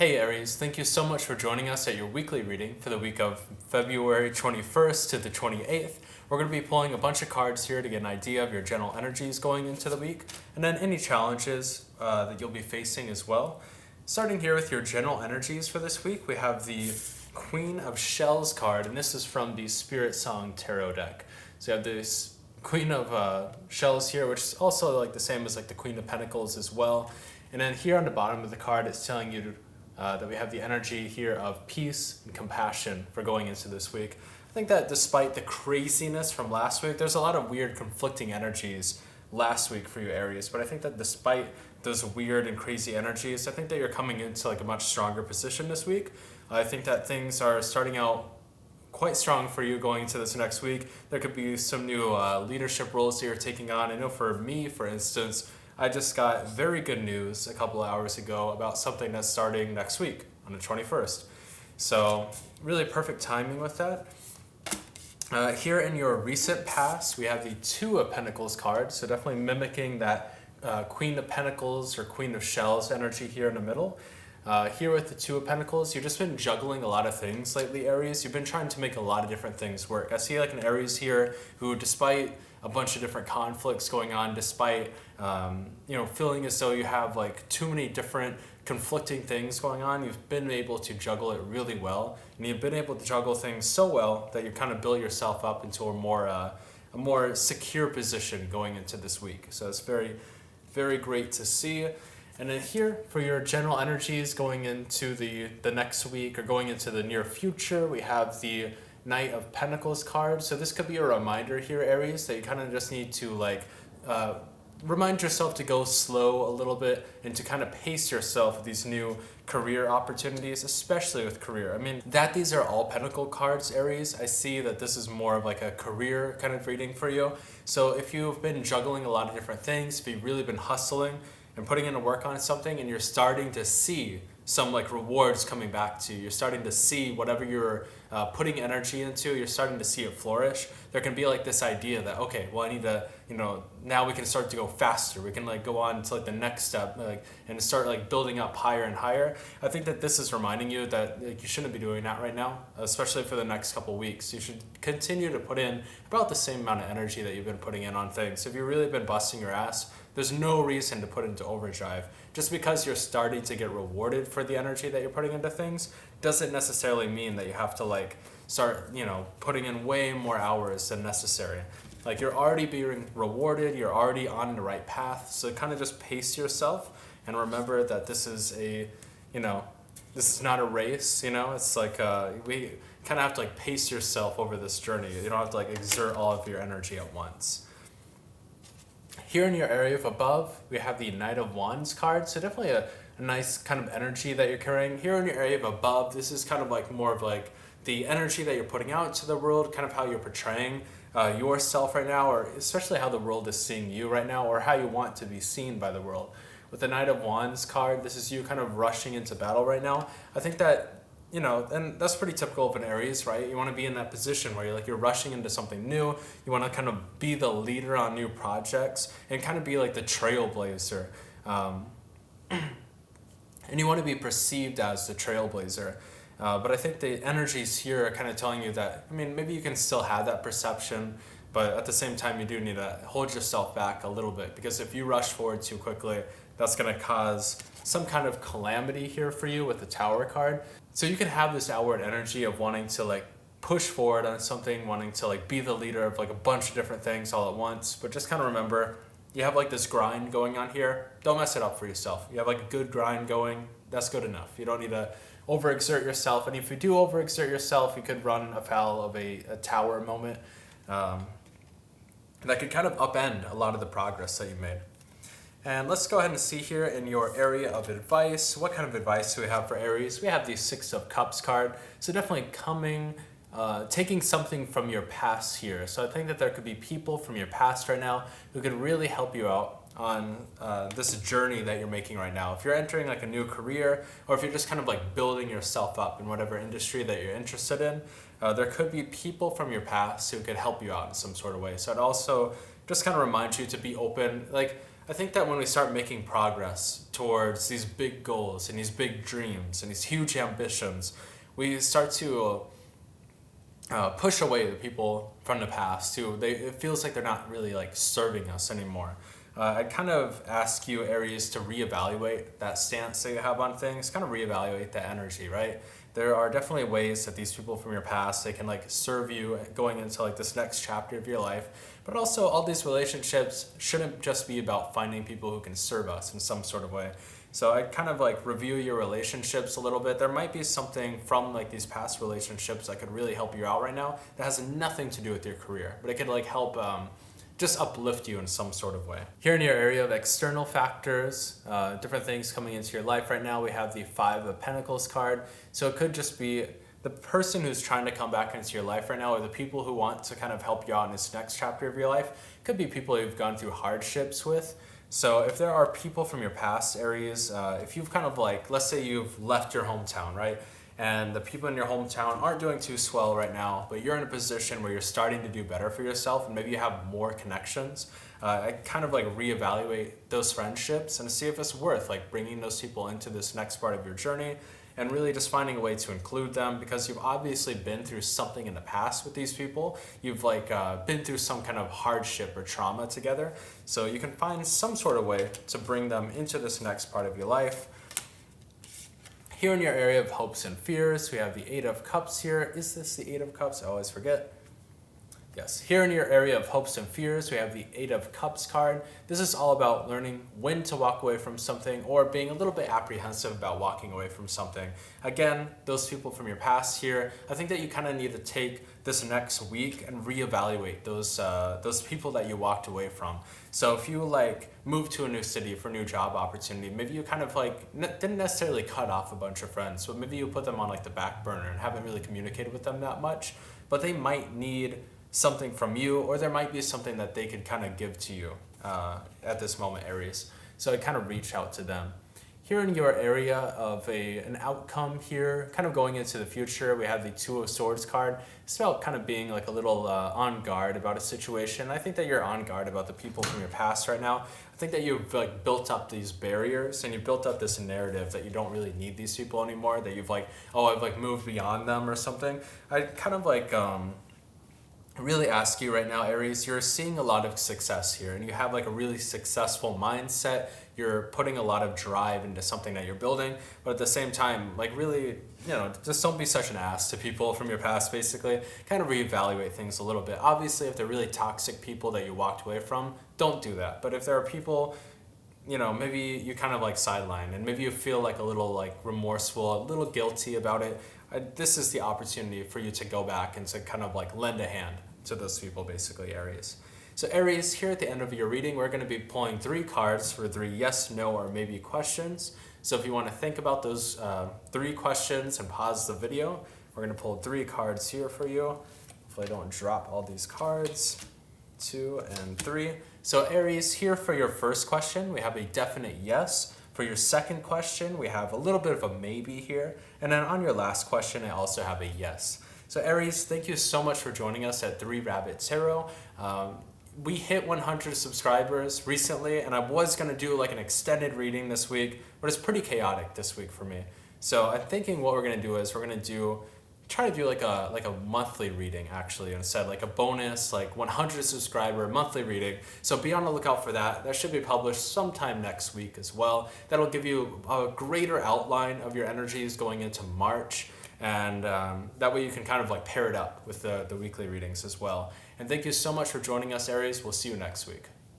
Hey Aries, thank you so much for joining us at your weekly reading for the week of February 21st to the 28th. We're going to be pulling a bunch of cards here to get an idea of your general energies going into the week, and then any challenges that you'll be facing as well. Starting here with your general energies for this week, we have the Queen of Shells card, and this is from the Spirit Song Tarot deck. So you have this Queen of Shells here, which is also like the same as like the Queen of Pentacles as well. And then here on the bottom of the card, it's telling you that we have the energy here of peace and compassion for going into this week. I think that despite the craziness from last week, there's a lot of weird conflicting energies last week for you Aries, but I think that despite those weird and crazy energies, I think that you're coming into like a much stronger position this week. I think that things are starting out quite strong for you going into this next week. There could be some new leadership roles that you're taking on. I know for me, for instance, I just got very good news a couple of hours ago about something that's starting next week on the 21st. So really perfect timing with that. Here in your recent past, we have the Two of Pentacles card. So definitely mimicking that Queen of Pentacles or Queen of Shells energy here in the middle. Here with the Two of Pentacles, you've just been juggling a lot of things lately, Aries. You've been trying to make a lot of different things work. I see like an Aries here who, despite a bunch of different conflicts going on, despite feeling as though you have like too many different conflicting things going on, you've been able to juggle it really well, and you've been able to juggle things so well that you kind of build yourself up into a more secure position going into this week. So it's very, very great to see. And then here for your general energies going into the next week or going into the near future, we have the Knight of Pentacles card. So this could be a reminder here, Aries, that you kind of just need to remind yourself to go slow a little bit and to kind of pace yourself with these new career opportunities, especially with career. I mean, that these are all Pentacle cards, Aries, I see that this is more of like a career kind of reading for you. So if you've been juggling a lot of different things, if you've really been hustling and putting in to work on something and you're starting to see some like rewards coming back to you, you're starting to see whatever you're putting energy into, you're starting to see it flourish, there can be like this idea that, okay, well I need to, now we can start to go faster. We can like go on to like the next step and start like building up higher and higher. I think that this is reminding you that like, you shouldn't be doing that right now, especially for the next couple weeks. You should continue to put in about the same amount of energy that you've been putting in on things. If you've really been busting your ass, there's no reason to put into overdrive. Just because you're starting to get rewarded for the energy that you're putting into things doesn't necessarily mean that you have to like start, putting in way more hours than necessary. Like you're already being rewarded, you're already on the right path. So kind of just pace yourself and remember that this is this is not a race, it's like we kind of have to like pace yourself over this journey. You don't have to like exert all of your energy at once. Here in your area of above, we have the Knight of Wands card. So definitely a nice kind of energy that you're carrying. Here in your area of above, this is kind of like more of like the energy that you're putting out into the world, kind of how you're portraying yourself right now, or especially how the world is seeing you right now, or how you want to be seen by the world. With the Knight of Wands card, this is you kind of rushing into battle right now. I think that and that's pretty typical of an Aries, right? You want to be in that position where you're rushing into something new. You want to kind of be the leader on new projects and kind of be like the trailblazer. And you want to be perceived as the trailblazer. But I think the energies here are kind of telling you that, maybe you can still have that perception, but at the same time, you do need to hold yourself back a little bit, because if you rush forward too quickly, that's going to cause some kind of calamity here for you with the Tower card. So you can have this outward energy of wanting to like push forward on something, wanting to like be the leader of like a bunch of different things all at once, but just kind of remember, you have like this grind going on here. Don't mess it up for yourself. You have like a good grind going, that's good enough. You don't need to overexert yourself, and if you do overexert yourself, you could run afoul of a tower moment that could kind of upend a lot of the progress that you made. And let's go ahead and see here in your area of advice. What kind of advice do we have for Aries? We have the Six of Cups card. So definitely taking something from your past here. So I think that there could be people from your past right now who could really help you out on this journey that you're making right now. If you're entering like a new career, or if you're just kind of like building yourself up in whatever industry that you're interested in, there could be people from your past who could help you out in some sort of way. So I'd also just kind of remind you to be open. Like, I think that when we start making progress towards these big goals and these big dreams and these huge ambitions, we start to push away the people from the past who it feels like they're not really like serving us anymore. I'd kind of ask you, Aries, to reevaluate that stance that you have on things, kind of reevaluate that energy, right? There are definitely ways that these people from your past, they can like serve you going into like this next chapter of your life. But also all these relationships shouldn't just be about finding people who can serve us in some sort of way. So I'd kind of like review your relationships a little bit. There might be something from like these past relationships that could really help you out right now that has nothing to do with your career, but it could like help just uplift you in some sort of way. Here in your area of external factors, different things coming into your life right now, we have the Five of Pentacles card. So it could just be the person who's trying to come back into your life right now, or the people who want to kind of help you out in this next chapter of your life. It could be people you've gone through hardships with. So if there are people from your past, Aries, if you've kind of like, let's say you've left your hometown, right? And the people in your hometown aren't doing too swell right now, but you're in a position where you're starting to do better for yourself and maybe you have more connections. I kind of like reevaluate those friendships and see if it's worth like bringing those people into this next part of your journey and really just finding a way to include them, because you've obviously been through something in the past with these people. You've like been through some kind of hardship or trauma together. So you can find some sort of way to bring them into this next part of your life. Here in your area of hopes and fears, we have the Eight of Cups here. Is this the Eight of Cups? I always forget. Yes, here in your area of hopes and fears, we have the Eight of Cups card. This is all about learning when to walk away from something or being a little bit apprehensive about walking away from something. Again, those people from your past here, I think that you kind of need to take this next week and reevaluate those people that you walked away from. So if you like moved to a new city for a new job opportunity, maybe you kind of like didn't necessarily cut off a bunch of friends, but maybe you put them on like the back burner and haven't really communicated with them that much, but they might need something from you, or there might be something that they could kind of give to you at this moment, Aries. So I kind of reach out to them. Here in your area of an outcome here, kind of going into the future, we have the Two of Swords card. It's about kind of being like a little on guard about a situation. I think that you're on guard about the people from your past right now. I think that you've like built up these barriers and you've built up this narrative that you don't really need these people anymore, that you've like, oh, I've like moved beyond them or something. I kind of like really ask you right now, Aries, you're seeing a lot of success here and you have like a really successful mindset. You're putting a lot of drive into something that you're building, but at the same time, like really, just don't be such an ass to people from your past, basically. Kind of reevaluate things a little bit. Obviously, if they're really toxic people that you walked away from, don't do that. But if there are people, maybe you kind of like sideline and maybe you feel like a little like remorseful, a little guilty about it, this is the opportunity for you to go back and to kind of like lend a hand to those people, basically, Aries. So Aries, here at the end of your reading, we're going to be pulling 3 cards for 3 yes, no, or maybe questions. So if you want to think about those 3 questions and pause the video, we're going to pull 3 cards here for you. Hopefully I don't drop all these cards. 2 and 3. So Aries, here for your first question, we have a definite yes. For your second question, we have a little bit of a maybe here. And then on your last question, I also have a yes. So Aries, thank you so much for joining us at 3 Rabbit Tarot. We hit 100 subscribers recently, and I was going to do like an extended reading this week, but it's pretty chaotic this week for me. So I'm thinking what we're going to do is we're going to try to do like a monthly reading, actually, instead, like a bonus, like 100 subscriber monthly reading. So be on the lookout for that. That should be published sometime next week as well. That'll give you a greater outline of your energies going into March. And that way you can kind of like pair it up with the weekly readings as well. And thank you so much for joining us, Aries. We'll see you next week.